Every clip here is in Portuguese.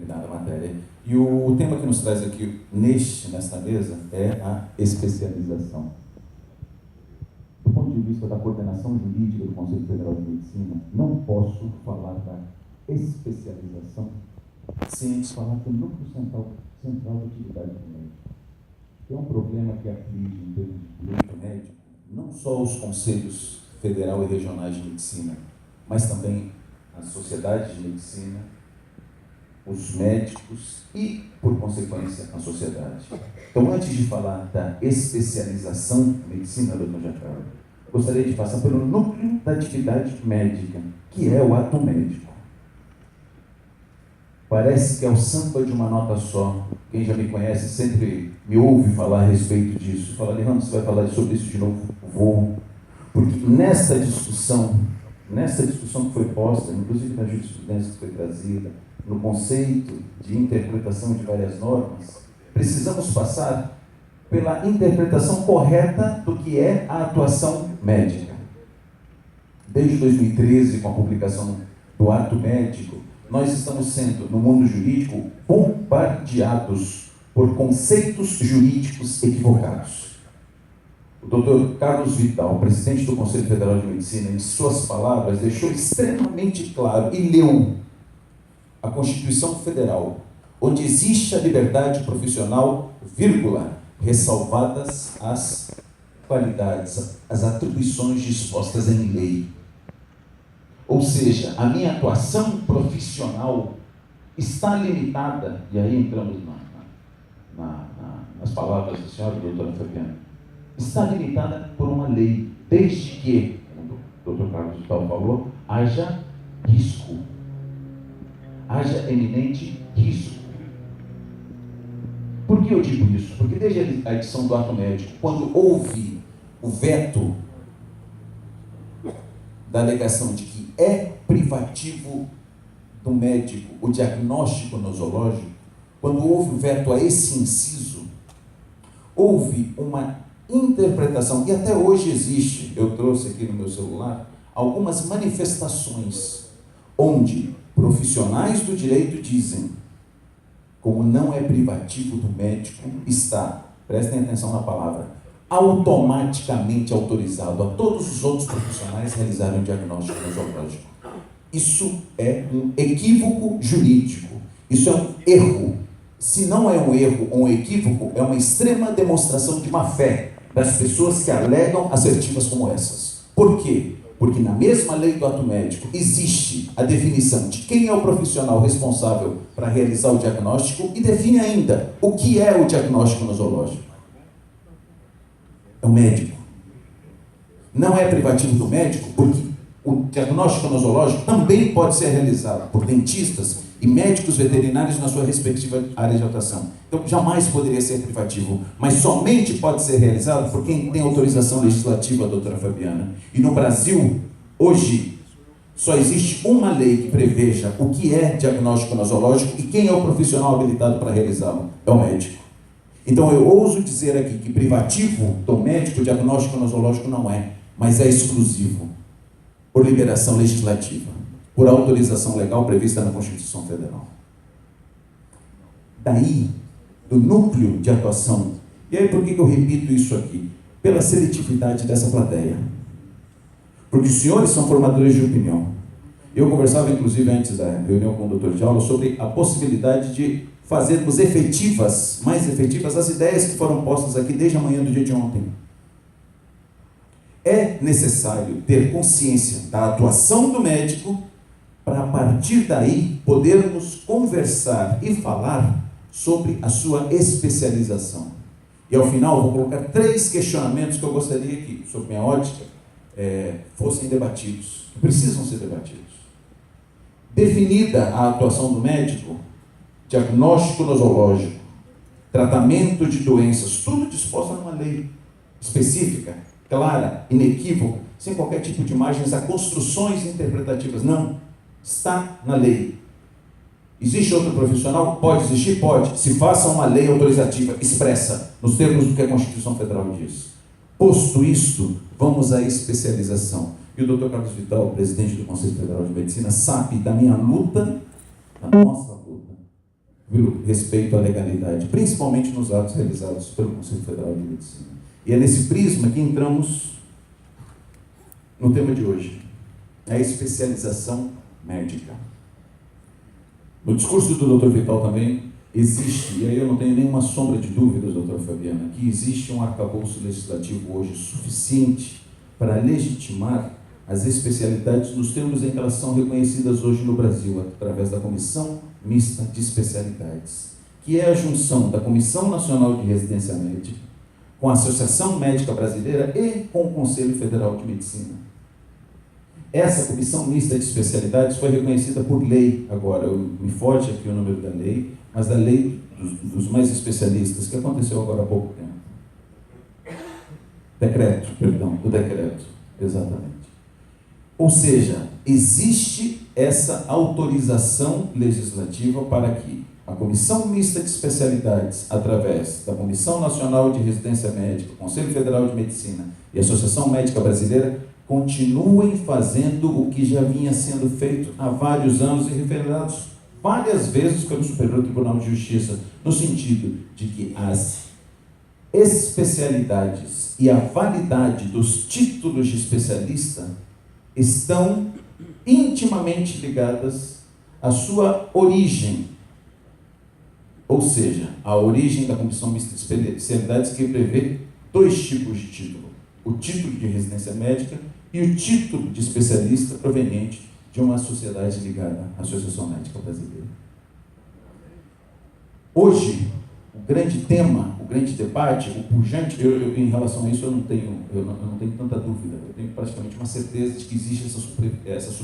determinada matéria. E o tema que nos traz aqui nesta mesa é a especialização. Do ponto de vista da coordenação jurídica do Conselho Federal de Medicina, não posso falar da especialização sem antes falar do núcleo central de atividade do médico. É um problema que aflige em termos de direito médico não só os conselhos federal e regionais de medicina, mas também as sociedades de medicina, os médicos e, por consequência, a sociedade. Então, antes de falar da especialização em medicina, doutor Giancarlo, gostaria de passar pelo núcleo da atividade médica, que é o ato médico. Parece que é o samba de uma nota só. Quem já me conhece sempre me ouve falar a respeito disso. Fala, Alejandro, você vai falar sobre isso de novo? Vou. Porque nessa discussão que foi posta, inclusive na jurisprudência que foi trazida, no conceito de interpretação de várias normas, precisamos passar pela interpretação correta do que é a atuação médica. Desde 2013, com a publicação do ato médico, nós estamos sendo, no mundo jurídico, bombardeados por conceitos jurídicos equivocados. O Dr. Carlos Vital, presidente do Conselho Federal de Medicina, em suas palavras, deixou extremamente claro e leu a Constituição Federal, onde existe a liberdade profissional, vírgula, ressalvadas as qualidades, as atribuições dispostas em lei. Ou seja, a minha atuação profissional está limitada, e aí entramos nas palavras do senhor, doutora Fabiana, está limitada por uma lei, desde que, como o Dr. Carlos Vital falou, haja risco, haja eminente risco. Por que eu digo isso? Porque desde a edição do ato médico, quando houve o veto da alegação de que é privativo do médico o diagnóstico nosológico, quando houve o veto a esse inciso, houve uma interpretação, e até hoje existe, eu trouxe aqui no meu celular, algumas manifestações onde profissionais do direito dizem, como não é privativo do médico, está, prestem atenção na palavra, automaticamente autorizado a todos os outros profissionais realizarem o diagnóstico nosológico. Isso é um equívoco jurídico, isso é um erro. Se não é um erro ou um equívoco, é uma extrema demonstração de má fé das pessoas que alegam assertivas como essas. Por quê? Porque na mesma lei do ato médico existe a definição de quem é o profissional responsável para realizar o diagnóstico e define ainda o que é o diagnóstico nosológico. É o médico. Não é privativo do médico, porque o diagnóstico nosológico também pode ser realizado por dentistas e médicos veterinários na sua respectiva área de atuação. Então, jamais poderia ser privativo, mas somente pode ser realizado por quem tem autorização legislativa, doutora Fabiana. E no Brasil, hoje, só existe uma lei que preveja o que é diagnóstico nosológico e quem é o profissional habilitado para realizá-lo. É o médico. Então, eu ouso dizer aqui que privativo do médico, diagnóstico nosológico não é, mas é exclusivo, por liberação legislativa, por autorização legal prevista na Constituição Federal. Daí, do núcleo de atuação, e aí por que eu repito isso aqui? Pela seletividade dessa plateia. Porque os senhores são formadores de opinião. Eu conversava, inclusive, antes da reunião com o Dr. Diallo, sobre a possibilidade de fazermos efetivas, mais efetivas, as ideias que foram postas aqui desde a manhã do dia de ontem. É necessário ter consciência da atuação do médico para, a partir daí, podermos conversar e falar sobre a sua especialização. E, ao final, vou colocar 3 questionamentos que eu gostaria que, sob minha ótica, fossem debatidos, que precisam ser debatidos. Definida a atuação do médico, diagnóstico nosológico, tratamento de doenças, tudo disposto numa lei específica, clara, inequívoca, sem qualquer tipo de margens a construções interpretativas. Não, está na lei. Existe outro profissional? Pode existir? Pode. Se faça uma lei autorizativa expressa, nos termos do que a Constituição Federal diz. Posto isto, vamos à especialização. E o Dr. Carlos Vital, presidente do Conselho Federal de Medicina, sabe da minha luta, da nossa luta, respeito à legalidade, principalmente nos atos realizados pelo Conselho Federal de Medicina. E é nesse prisma que entramos no tema de hoje, a especialização médica. No discurso do Dr. Vital também existe, e aí eu não tenho nenhuma sombra de dúvidas, doutora Fabiana, que existe um arcabouço legislativo hoje suficiente para legitimar as especialidades nos termos em que elas são reconhecidas hoje no Brasil, através da Comissão Mista de Especialidades, que é a junção da Comissão Nacional de Residência Médica com a Associação Médica Brasileira e com o Conselho Federal de Medicina. Essa Comissão Mista de Especialidades foi reconhecida por lei, agora, me foge aqui o número da lei, mas da lei dos mais especialistas, que aconteceu agora há pouco tempo. O decreto, exatamente. Ou seja, existe essa autorização legislativa para que a Comissão Mista de Especialidades, através da Comissão Nacional de Residência Médica, Conselho Federal de Medicina e Associação Médica Brasileira, continuem fazendo o que já vinha sendo feito há vários anos e referendados várias vezes pelo Superior Tribunal de Justiça, no sentido de que as especialidades e a validade dos títulos de especialista estão intimamente ligadas à sua origem, ou seja, a origem da Comissão Mista de Especialidades, que prevê dois tipos de título: o título de residência médica e o título de especialista proveniente de uma sociedade ligada à Associação Médica Brasileira. Hoje, o grande tema, o grande debate, o pujante, em relação a isso eu não tenho tanta dúvida, eu tenho praticamente uma certeza de que existe essa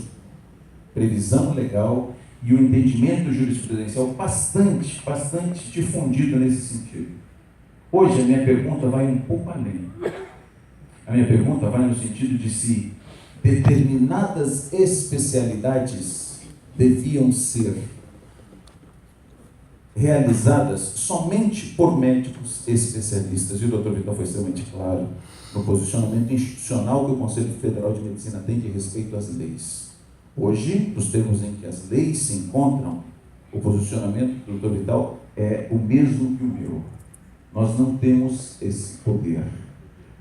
previsão legal e o entendimento jurisprudencial bastante difundido nesse sentido. Hoje a minha pergunta vai um pouco além. A minha pergunta vai no sentido de se determinadas especialidades deviam ser realizadas somente por médicos especialistas. E o Dr. Vital foi extremamente claro no posicionamento institucional que o Conselho Federal de Medicina tem de respeito às leis. Hoje, nos termos em que as leis se encontram, o posicionamento do Dr. Vital é o mesmo que o meu. Nós não temos esse poder.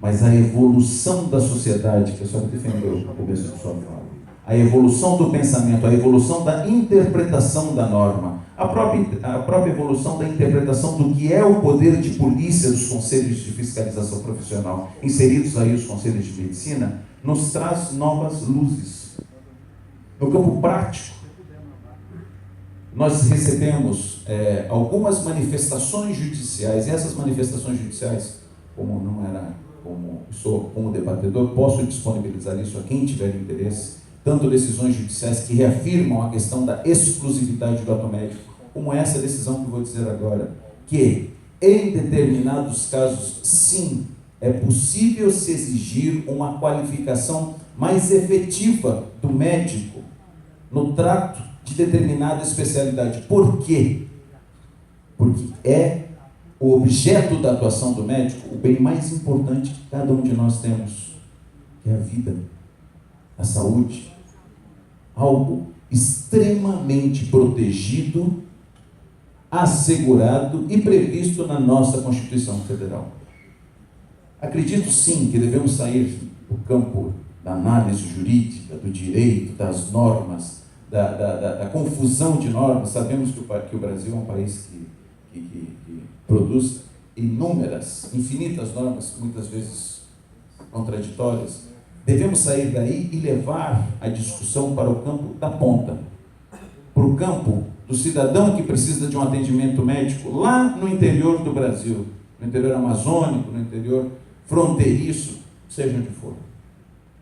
Mas a evolução da sociedade, que a senhora defendeu no começo da sua fala, a evolução do pensamento, a evolução da interpretação da norma, a própria evolução da interpretação do que é o poder de polícia dos conselhos de fiscalização profissional, inseridos aí os conselhos de medicina, nos traz novas luzes. No campo prático, nós recebemos algumas manifestações judiciais, e essas manifestações judiciais, como debatedor, posso disponibilizar isso a quem tiver interesse, tanto decisões judiciais que reafirmam a questão da exclusividade do ato médico, como essa decisão que eu vou dizer agora, que em determinados casos, sim, é possível se exigir uma qualificação mais efetiva do médico no trato de determinada especialidade. Por quê? Porque é o objeto da atuação do médico o bem mais importante que cada um de nós temos, que é a vida, a saúde, algo extremamente protegido, assegurado e previsto na nossa Constituição Federal. Acredito sim que devemos sair do campo da análise jurídica, do direito, das normas, da confusão de normas. Sabemos que o Brasil é um país que produz infinitas normas, muitas vezes contraditórias. Devemos sair daí e levar a discussão para o campo da ponta, para o campo do cidadão que precisa de um atendimento médico lá no interior do Brasil, no interior amazônico, no interior fronteiriço, seja onde for.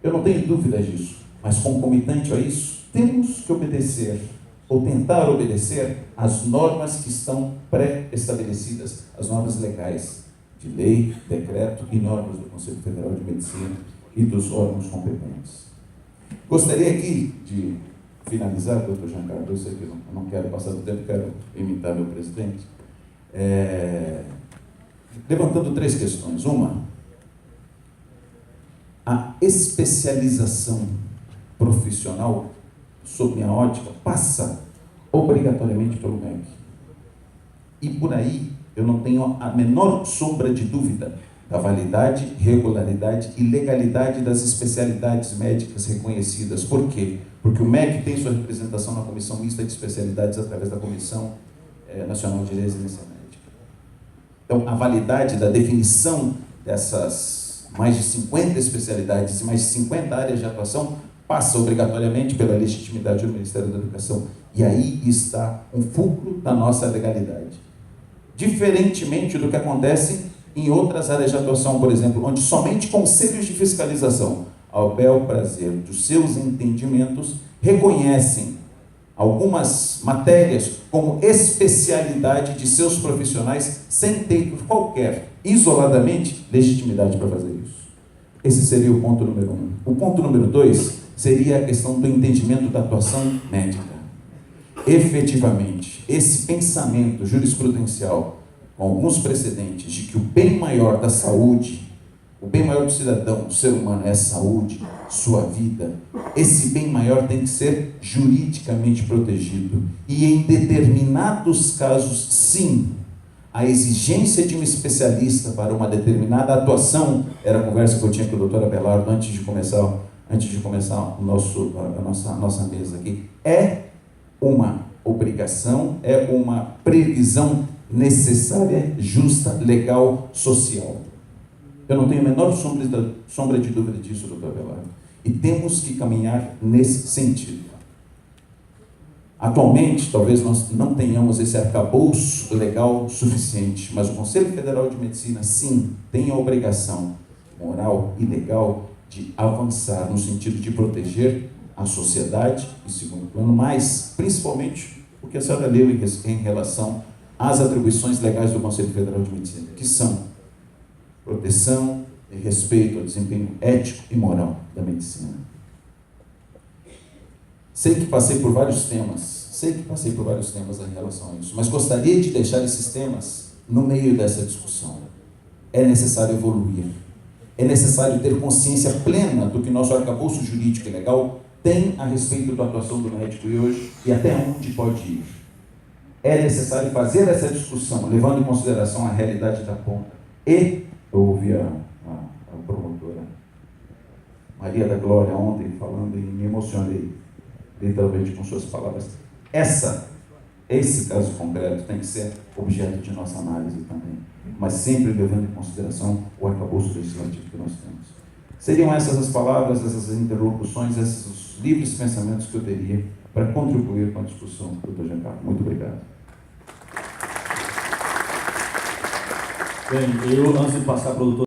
Eu não tenho dúvida disso, mas concomitante a isso, temos que obedecer, ou tentar obedecer, às normas que estão pré-estabelecidas, as normas legais, de lei, decreto e normas do Conselho Federal de Medicina e dos órgãos competentes. Gostaria aqui de finalizar, doutor Giancarlo, eu sei que eu não quero passar do tempo, quero imitar meu presidente, levantando 3 questões. Uma, a especialização profissional, sob minha ótica, passa obrigatoriamente pelo MEC. E por aí eu não tenho a menor sombra de dúvida da validade, regularidade e legalidade das especialidades médicas reconhecidas. Por quê? Porque o MEC tem sua representação na Comissão Mista de Especialidades através da Comissão Nacional de Residência Médica. Então, a validade da definição dessas mais de 50 especialidades e mais de 50 áreas de atuação passa obrigatoriamente pela legitimidade do Ministério da Educação. E aí está um fulcro da nossa legalidade. Diferentemente do que acontece em outras áreas de atuação, por exemplo, onde somente conselhos de fiscalização, ao bel prazer dos seus entendimentos, reconhecem algumas matérias como especialidade de seus profissionais, sem ter qualquer, isoladamente, legitimidade para fazer isso. Esse seria o ponto número 1. O ponto número 2 seria a questão do entendimento da atuação médica. Efetivamente, esse pensamento jurisprudencial, com alguns precedentes, de que o bem maior da saúde, o bem maior do cidadão, do ser humano, é a saúde, sua vida, esse bem maior tem que ser juridicamente protegido. E em determinados casos, sim, a exigência de um especialista para uma determinada atuação, era a conversa que eu tinha com o doutor Abelardo antes de começar a nossa mesa aqui, é uma obrigação, é uma previsão necessária, justa, legal, social. Eu não tenho a menor sombra de dúvida disso, doutor Abelardo. E temos que caminhar nesse sentido. Atualmente, talvez nós não tenhamos esse arcabouço legal suficiente, mas o Conselho Federal de Medicina, sim, tem a obrigação moral e legal de avançar no sentido de proteger a sociedade, em segundo plano, mas, principalmente, o que a senhora leu em relação às atribuições legais do Conselho Federal de Medicina, que são proteção e respeito ao desempenho ético e moral da medicina. Sei que passei por vários temas em relação a isso, mas gostaria de deixar esses temas no meio dessa discussão. É necessário evoluir, é necessário ter consciência plena do que nosso arcabouço jurídico e legal tem a respeito da atuação do médico hoje e até onde pode ir. É necessário fazer essa discussão, levando em consideração a realidade da ponta. E eu ouvi a promotora Maria da Glória ontem falando e me emocionei, literalmente, com suas palavras. Esse caso concreto tem que ser objeto de nossa análise também, mas sempre levando em consideração o arcabouço legislativo que nós temos. Seriam essas as palavras, essas interlocuções, esses livres pensamentos que eu teria para contribuir com a discussão do Dr. Giancarlo. Muito obrigado. Bem, eu, antes de passar para o Dr.